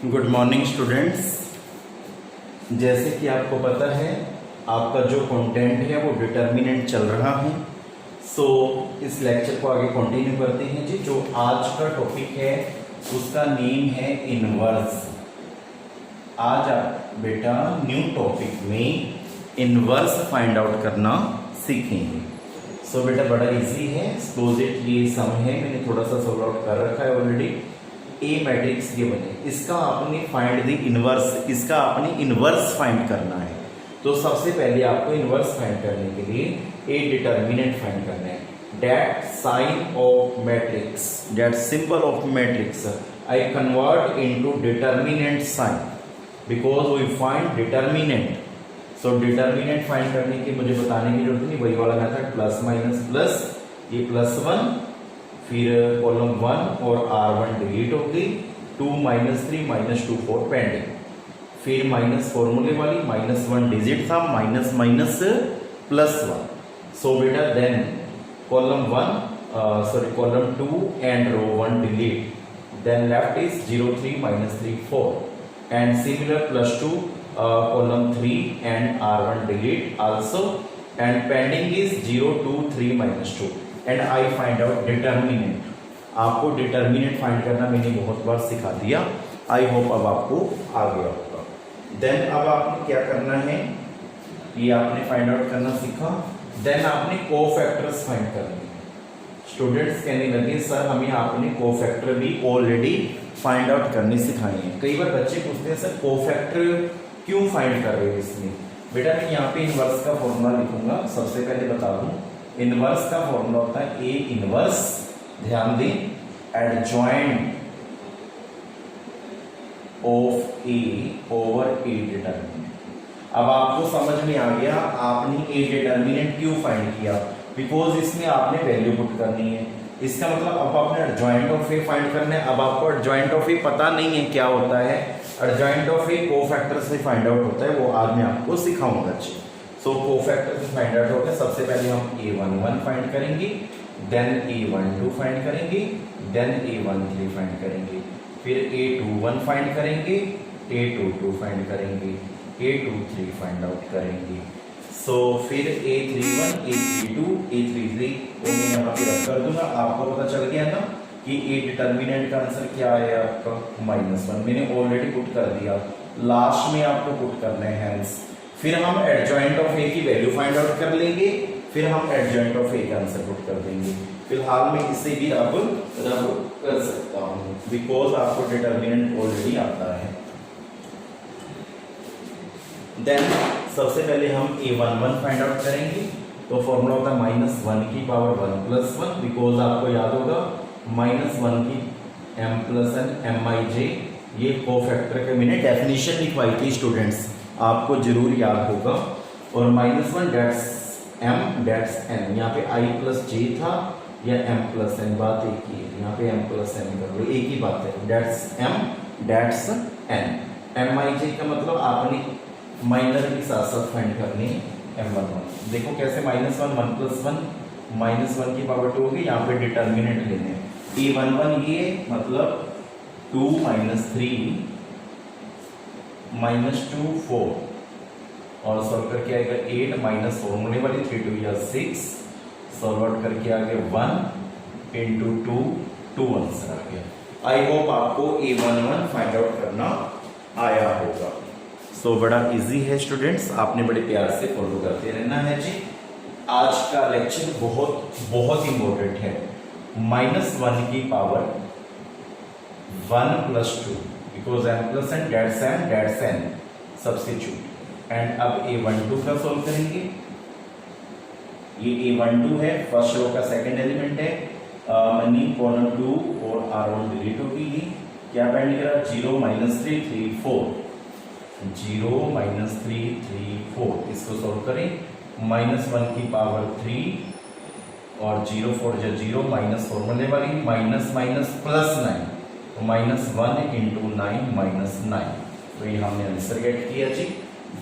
Good morning students. जैसे कि आपको पता है आपका जो कंटेंट है वो डिटर्मिनेंट चल रहा है। इस लेक्चर को आगे कंटिन्यू करते हैं जी। जो आज का टॉपिक है उसका नेम है इनवर्स। आज आप बेटा न्यू टॉपिक में इनवर्स फाइंड आउट करना सीखेंगे। बेटा बड़ा इजी है। सपोज इट ये सम है, मैंने थोड़ा सा सॉल्व आउट कर रखा है ऑलरेडी। ए मैट्रिक्स ये बने, इसका आपने फाइंड द इनवर्स, इसका आपने इनवर्स फाइंड करना है। तो सबसे पहले आपको इनवर्स फाइंड करने के लिए ए डिटर्मिनेंट फाइंड करना है। That sign of matrix, that symbol of matrix I convert into determinant sign because we find determinant. Determinant find करने की मुझे बताने की जरूरत नहीं, वही वाला मेथड प्लस माइनस प्लस, ये +1, फिर कॉलम 1 और R1 डिलीट हो गई, 2 -3 -2 4 पेंडिंग, फिर माइनस फॉर्मूले वाली -1 डिजिट था, माइनस माइनस +1। बेटा then column 2 and row 1 delete, then left is 0 3 -3 4 and similar +2 column 3 and R1 delete also and pending is 0 2 3 -2 and I find out determinant। आपको determinant find करना मैंने बहुत बार सिखा दिया, आई होप अब आपको आ गया होगा। देन अब आपने क्या करना है, ये आपने फाइंड आउट करना सीखा। देन आपने कोफैक्टर्स फाइंड करने हैं। स्टूडेंट्स कहने लगे सर हमें आपने कोफैक्टर भी ऑलरेडी फाइंड आउट करने सिखाए हैं। कई बार बच्चे पूछते हैं सर कोफैक्टर क्यों फाइंड कर रहे हो इसमें। बेटा मैं यहाँ पे इनवर्स का फॉर्मूला लिखूंगा। सबसे पहले बता दूं इनवर्स का फॉर्मूला होता है ए इनवर्स, ध्यान दें, adjoint of A over A determinant. अब आपको समझ में आ गया आपने ए डिटर्मिनेंट क्यों फाइंड किया, बिकॉज इसमें आपने वैल्यू पुट करनी है। इसका मतलब अब आपने एडजॉइंट ऑफ ए फाइंड करना है। अब आपको एडजॉइंट ऑफ ए पता नहीं है क्या होता है, एडजॉइंट ऑफ ए कोफैक्टर से फाइंड आउट होता है, वो आज मैं आपको सिखाऊंगा। अच्छे कोफैक्टर से फाइंड आउट होता है। सबसे पहले हम A11 फाइंड करेंगे, देन A12 फाइंड करेंगे, देन A13 फाइंड करेंगे, फिर A21 फाइंड करेंगे, A22 फाइंड करेंगे, A23 फाइंड आउट करेंगे। फिर A31 A32 A33 को मैं यहाँ पे रख कर दूंगा। आपको पता चल गया ना कि ए डिटर्मिनेंट का आंसर क्या है आपका -1, मैंने ऑलरेडी पुट कर दिया, लास्ट में आपको पुट करना है हैंस। फिर हम एडजॉइंट ऑफ ए की वैल्यू फाइंड आउट कर लेंगे, फिर हम एडजॉइंट ऑफ ए का आंसर पुट कर देंगे। फिलहाल मैं इसे भी अब रब कर सकता हूँ बिकॉज आपको डिटर्मिनेंट ऑलरेडी आता है। देन सबसे पहले हम A11 फाइंड आउट करेंगे। तो फॉर्मूला होता है -1 की पावर 1 + 1, बिकॉज आपको याद होगा -1 की m+n mij, ये कोफैक्टर के मैंने डेफिनेशन लिखवाई थी स्टूडेंट्स, आपको जरूर याद होगा। और -1 डेट्स m डेट्स n, यहाँ पे i + j था या m+n, बात एक ही है, यहाँ पे m+n कर लो, एक ही बात है। Dets m dets n, mij का मतलब आपने माइनर के साथ साथ फाइंड करनी m11। देखो कैसे -1 1 + 1 -1 की पावर 2 होगी, यहाँ पे डिटर्मिनेंट लेने हैं। A11 ये मतलब 2 -3 -2 4 और सॉल्व करके आएगा 8 माइनस फॉर्मूले वाली 3 2 या 6, सॉल्व आउट करके आ गया 1 × 2 आंसर आ गया। आई होप आपको A11 फाइंड आउट करना आया होगा। बड़ा इजी है स्टूडेंट्स, आपने बड़े प्यार से फॉलो करते रहना है जी। आज का लेक्चर बहुत इंपॉर्टेंट है। -1 की power 1 + 2 because m+n dets n substitute. And अब A12 का सॉल्व करेंगे। ये A12 है, फर्स्ट रो का सेकंड एलिमेंट है, मनी कॉलम 2 और R1 डिलीट होगी। क्या पेंडिंग रहा 0 -3 3 4 0 -3 3 4, इसको सॉल्व करें। -1 की पावर 3 और 0 4 0 माइनस फॉर्मूले वाली माइनस माइनस +9, तो -1 × 9 -9, तो ये हमने आंसर गेट किया जी।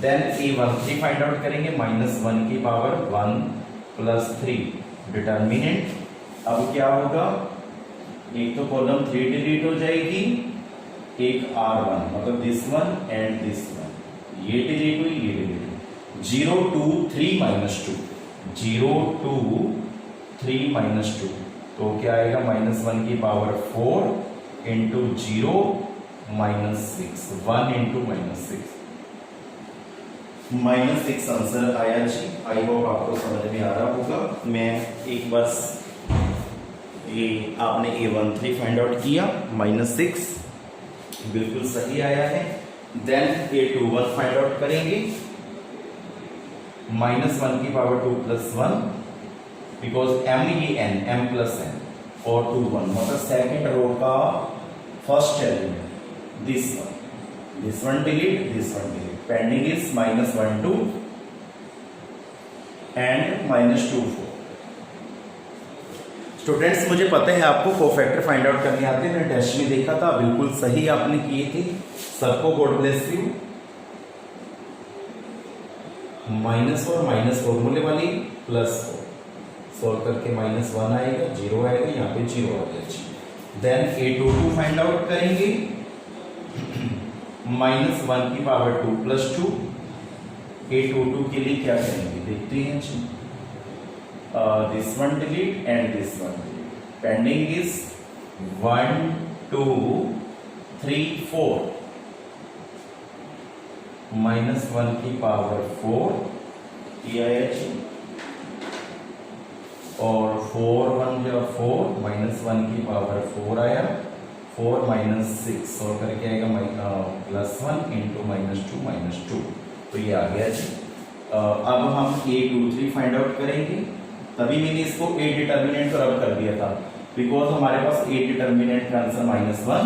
देन A13 फाइंड आउट करेंगे। -1 की पावर 1 + 3 डिटर्मिनेंट। अब क्या होगा, एक तो कॉलम 3 डिलीट हो जाएगी एक R1 मतलब this one and this one, ये डिलीट हुई, ये डिलीट हुई। 0 2 3 माइनस 2, 0 2 3 माइनस 2, तो क्या आएगा -1 की पावर 4 इंटू 0 -6, 1 इंटू -6, -6 आंसर आया जी। आई होप आपको समझ में आ रहा होगा। मैं एक बस ये आपने A13 फाइंड आउट किया, -6 बिल्कुल सही आया है। देन A21 फाइंड आउट करेंगे, -1 की पावर 2 + 1, बिकॉज m ये n, m + n और 2 1 मतलब सेकेंड रो का first element, this one delete, this one delete, pending is -1 2 and -2 4। Students मुझे पता है आपको कोफैक्टर फाइंड आउट करने आते हैं, मैंने टेस्ट में देखा था, बिल्कुल सही आपने किए थे, सबको गॉड ब्लेस यू। माइनस और माइनस फॉर्मूले वाली +4 सॉल्व करके -1 आएगा, 0 आएगा, यहाँ पे 0 आ गया। देन A22 फाइंड आउट करेंगे, -1 की पावर 2 + 2। A22 के लिए क्या करेंगे देखते हैं जी। This one delete and this one delete, pending is 1 2 3 4, -1 की पावर 4 ये आया जी, और 4 1 जो 4, -1 की पावर 4 आया, 4 -6 और करके आएगा +1 इंटू -2 -2, तो ये आ गया जी। अब हम A23 फाइंड आउट करेंगे, तभी मैंने इसको A डिटर्मिनेंट को रब कर दिया था, बिकॉज हमारे पास A डिटर्मिनेंट का आंसर -1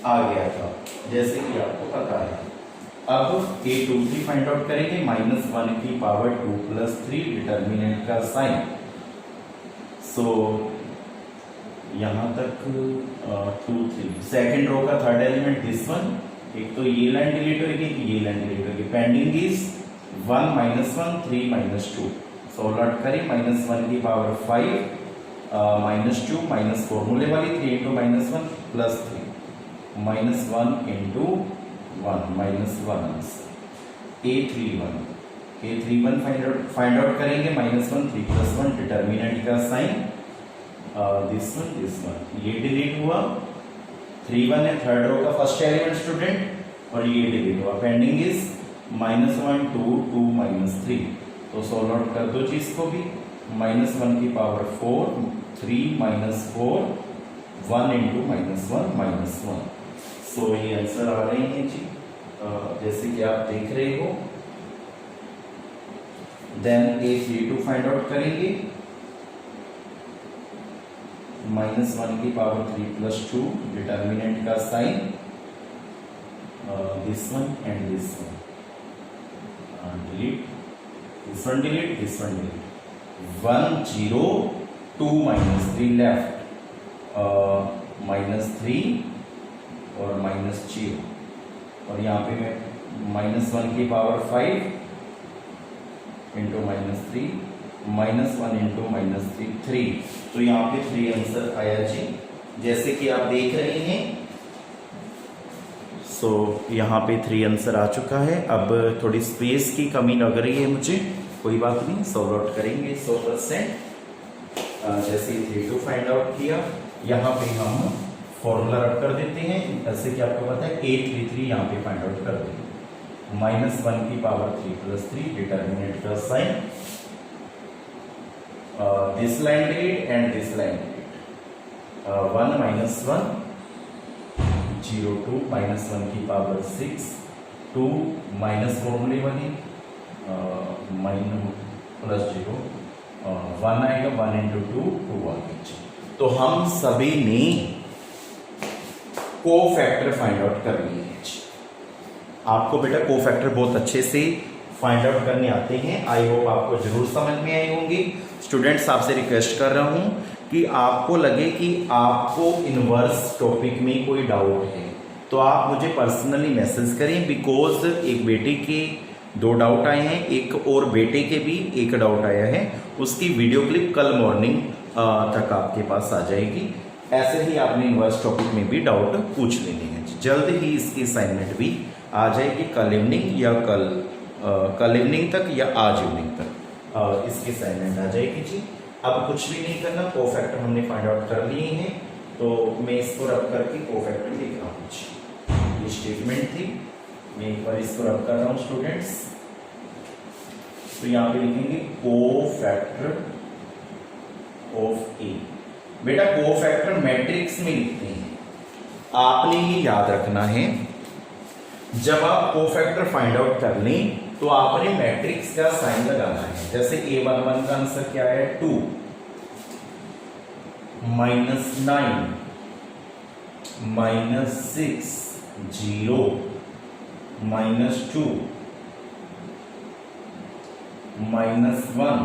आ गया था, जैसे कि आपको पता है। अब A23 फाइंड आउट करेंगे, -1 की पावर 2 + 3 डिटर्मिनेंट का साइन। सो यहां तक 2 3, सेकेंड रो का थर्ड एलिमेंट दिस वन, एक तो ये लाइन डिलीट होगी, ये लाइन डिलीट होगी, पेंडिंग इज 1 -1 3 -2, सॉल्व आउट करें, -1 की पावर 5 -2 माइनस फॉर्मूले वाली 3 into -1 +3, -1 into 1 -1 answer. A31 find out करेंगे, -1 3 + 1 डिटर्मिनेंट का साइन, दिस वन ये डिलीट हुआ, 3 1 है थर्ड रो का फर्स्ट एलिमेंट स्टूडेंट, और ये डिलीट हुआ, पेंडिंग इज -1 2 2 -3, तो सॉल्व आउट कर दो जी इसको भी, -1 की पावर 4 3 -4 1 इंटू -1 -1, सो ये आंसर आ रहे हैं जी, जैसे कि आप देख रहे हो। देन A32 फाइंड आउट करेंगे, -1 की पावर 3 + 2 डिटर्मिनेंट का sign, this one and this one delete, this one delete, this one delete, 1 0 2 -3 left, -3 और -0, और यहाँ पे मैं -1 की पावर 5 इंटू -3 -1 इंटू -3 3, तो यहाँ पे 3 आंसर आया जी, जैसे कि आप देख रहे हैं। सो यहाँ पे 3 आंसर आ चुका है। अब थोड़ी स्पेस की कमी लग रही है मुझे, कोई बात नहीं, सॉल्व आउट करेंगे 100%। जैसे 32 फाइंड आउट किया, यहाँ पे हम फॉर्मूला रख कर देते हैं, जैसे कि आपको पता है A33 यहाँ पे फाइंड आउट कर देंगे, -1 की पावर 3 + 3 डिटर्मिनेंट का sign, this line delete and this line delete, 1 -1 0 2 -1 की पावर 6 2 माइनस फॉर्मूले वाली +0 1 आएगा, 1 इंटू 2 2 आ गया। तो हम सभी ने कोफैक्टर फाइंड आउट कर लिए हैं। आपको बेटा कोफैक्टर बहुत अच्छे से फाइंड आउट करने आते हैं, आई होप आपको जरूर समझ में आए होंगे। स्टूडेंट्स आपसे रिक्वेस्ट कर रहा हूं कि आपको लगे कि आपको इनवर्स टॉपिक में कोई डाउट है तो आप मुझे पर्सनली मैसेज करें, बिकॉज एक बेटे के 2 डाउट आए हैं, एक और बेटे के भी 1 डाउट आया है, उसकी वीडियो क्लिप कल मॉर्निंग तक आपके पास आ जाएगी। ऐसे ही आपने इनवर्स टॉपिक में भी डाउट पूछ लेने हैं। जल्द ही इसकी असाइनमेंट भी आ जाएगी, कल इवनिंग या कल इवनिंग तक या आज इवनिंग तक इसकी असाइनमेंट आ जाएगी जी। अब कुछ भी नहीं करना, कोफैक्टर हमने फाइंड आउट कर लिए हैं, तो मैं इसको रब करके कोफैक्टर लिख रहा हूँ जी। ये स्टेटमेंट थी, मैं एक बार इसको रब कर रहा हूँ स्टूडेंट्स। तो यहाँ पे लिखेंगे कोफैक्टर ऑफ ए। बेटा कोफैक्टर मैट्रिक्स में लिखते हैं, आपने ये याद रखना है। जब आप कोफैक्टर फाइंड आउट कर लें तो आपने मैट्रिक्स का साइन लगाना है। जैसे A11 का आंसर क्या है 2, -9, -6, 0, -2, -1,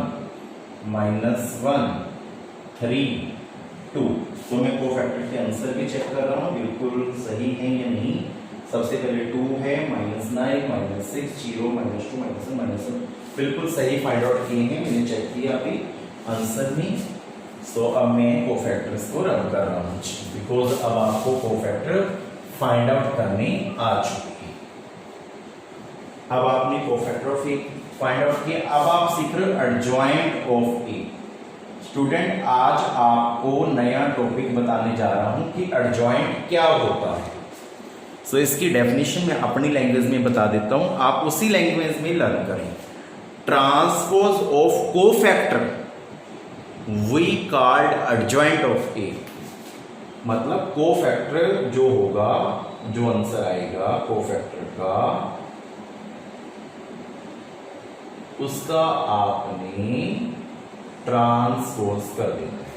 -3, 2। तो मैं कोफैक्टर के आंसर भी चेक कर रहा हूं बिल्कुल सही है या नहीं। सबसे पहले 2 है, -9, -6, 0, -2, -1, बिल्कुल सही फाइंड आउट किए हैं, मैंने चेक किया अभी आंसर में। सो अब मैं कोफैक्टर्स को रब कर रहा हूँ बिकॉज अब आपको कोफैक्टर फाइंड आउट करने आ चुके हैं। अब आपने cofactor of A find out किया, अब आप सीख रहे हो एडजॉइंट ऑफ ए। स्टूडेंट आज आपको नया टॉपिक बताने जा रहा हूं कि एडजॉइंट क्या होता है। सो इसकी डेफिनेशन मैं अपनी लैंग्वेज में बता देता हूं, आप उसी लैंग्वेज में लर्न करें। Transpose of cofactor we called adjoint of A. मतलब कोफैक्टर जो होगा, जो आंसर आएगा कोफैक्टर का, उसका आपने ट्रांसपोज कर देना है।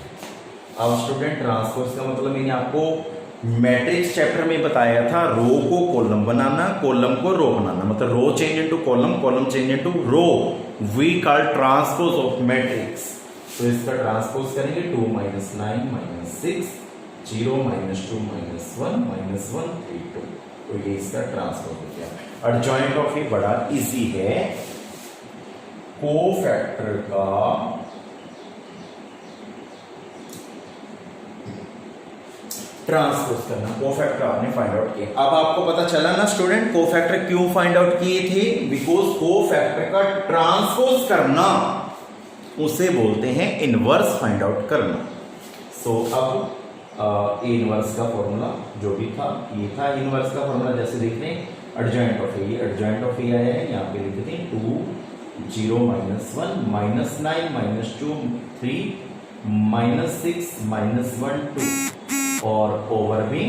अब स्टूडेंट ट्रांसपोज का मतलब मैंने आपको मैट्रिक्स चैप्टर में बताया था, रो को कॉलम बनाना, कॉलम को रो बनाना, मतलब row change into column, column change into row, we call transpose of matrix. तो इसका ट्रांसपोज करेंगे 2 -9 -6 0 -2 -1 -1 3 2। तो ये इसका ट्रांसपोज हो गया। एडजॉइंट ऑफ ए बड़ा इजी है, कोफैक्टर का ट्रांसपोज करना। कोफैक्टर आपने फाइंड आउट किया। अब आपको पता चला ना स्टूडेंट कोफैक्टर क्यों फाइंड आउट किए थे, बिकॉज कोफैक्टर का ट्रांसपोज करना उसे बोलते हैं इनवर्स फाइंड आउट करना। सो अब ए इनवर्स का फॉर्मूला जो भी था ये था इनवर्स का फॉर्मूला। जैसे देख रहे हैं adjoint of A, adjoint of A आया है, यहाँ पे लिखते हैं 2 0 -1 -9 -2 3 -6 -1 2 और ओवर भी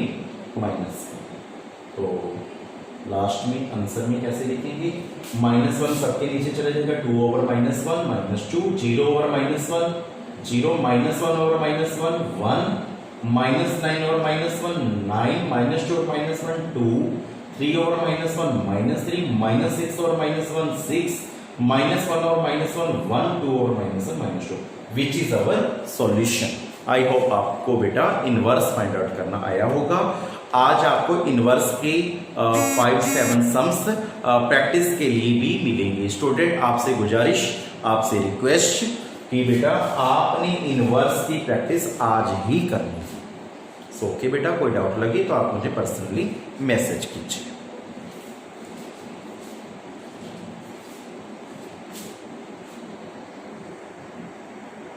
-1। तो लास्ट में आंसर में कैसे लिखेंगे, -1 सबके नीचे चला जाएगा, 2 over -1 -2 0 over -1 0 -1 over -1 1 -9 over -1 9 -2 over -1 2 3 over -1 -3 -6 over -1 6 -1 over -1 1 2 over -1 -2 which is our solution. I hope आपको बेटा इनवर्स फाइंड आउट करना आया होगा। आज आपको इनवर्स के 5-7 सम्स प्रैक्टिस के लिए भी मिलेंगे। स्टूडेंट आपसे गुजारिश, आपसे रिक्वेस्ट कि बेटा आपने इनवर्स की प्रैक्टिस आज ही करनी है। सो ओके बेटा, कोई डाउट लगे तो आप मुझे पर्सनली मैसेज कीजिए।